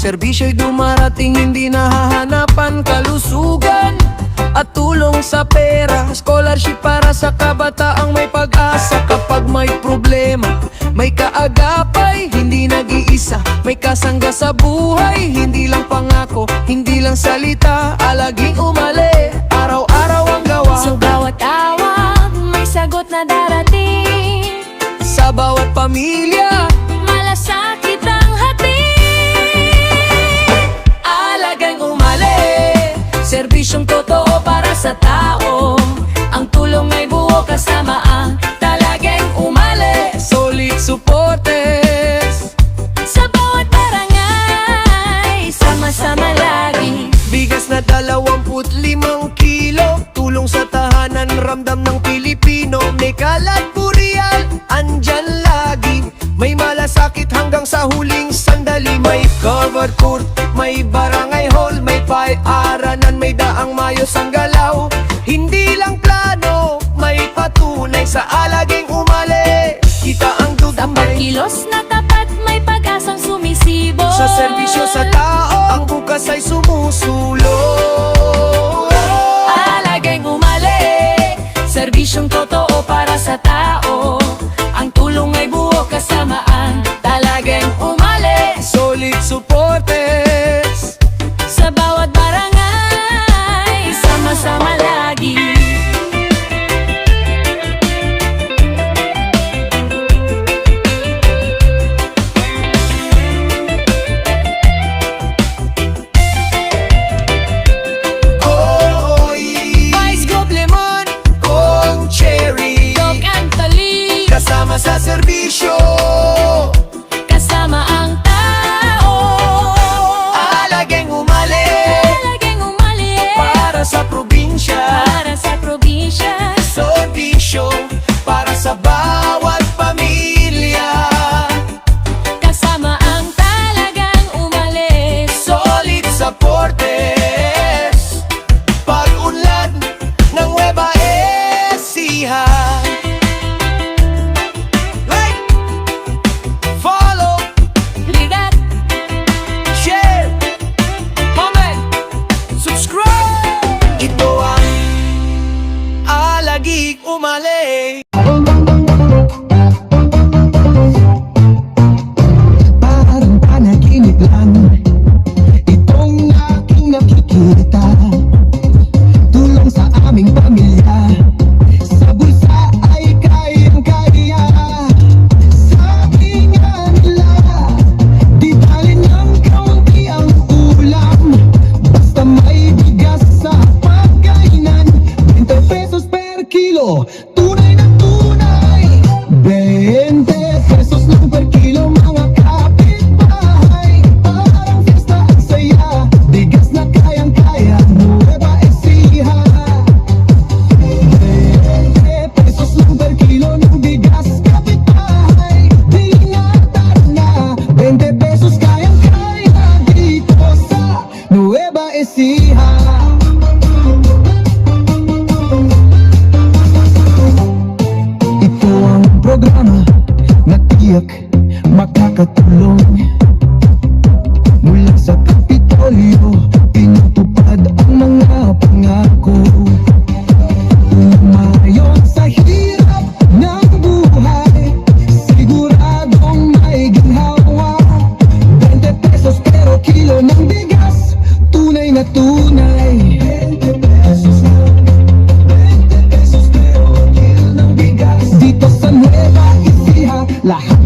Serbisyo'y dumarating, hindi nahahanapan kalusugan at tulong sa pera. Scholarship para sa kabataang may pag-asa. Kapag may problema, may kaagapay, hindi nag-iisa. May kasangga sa buhay, hindi lang pangako, hindi lang salita. Alaging umali, araw-araw ang gawa. Sa bawat awag, may sagot na darating. Sa bawat pamilya, malasakit ang hatid. alagang umali, serbisyong totoo para sa tao. Ang tulong ay buo kasama ang talagang umali. Solid supporters Sa bawat barangay, sama-sama lagi. Bigas na 25 kilo, tulong sa tahanan, ramdam ng Pilipino. May kalat burial, andyan lagi. May malasakit hanggang sa huling sandali. May covered court, may barangay hall, may paaranan, may daang mayos ang galaw. Hindi lang plano, may patunay sa alaging umali. Kita ang Tapat dugay kilos na tapat, may pag-asang sumisibo. sa serbisyo sa tao, ang bukas ay sumusulong. Alagang umali, serbisyong totoo para sa tao. Ang tulong ay buo kasama ang talagang umali. Solid supporters Sa bawat barangay, sama-sama lagi. Koy, Vice Gov Lemon, Kong Cherry, Doc Antali, kasama sa serbisyo. kasama ang tao. Alagang umali, Alagang umali, para sa probinsya. para sa probinsya. Serbisyo para sa bawat pamilya. Kasama ang talagang umalis. Solid supporters pag-unlad ng Nueva Ecija. Like, follow, Ligat, share, comment, subscribe. Ito ang alaging umali. Parang panaginip lang itong aking nakikita. Tulong sa aming pamilya, sa bulsa ay kayang-kaya. Sabi nga nila, di bali ng kaunti ang ulam, basta may bigas sa pagkainan. 20 pesos per kilo, tunay na tunay. 20 pesos lang per kilo, mga kapitbahay. Parang fiesta ang saya, bigas na kayang-kaya, Nueva Ecija. 20 pesos lang per kilo ng bigas, kapitbahay. Di ingatan na, 20 pesos kayang-kaya dito sa Nueva Ecija. Ito ang programa na tiyak makakatulong. Mula sa Kapitolyo, tinutupad ang mga pangako. Umayon sa hirap ng buhay, siguradong may ginhawa. 20 pesos pero kilo ng bigas, tunay na tunay. 20 pesos lang, 20 pesos pero kilo ng bigas. Dito sa Nueva Ecija, lahat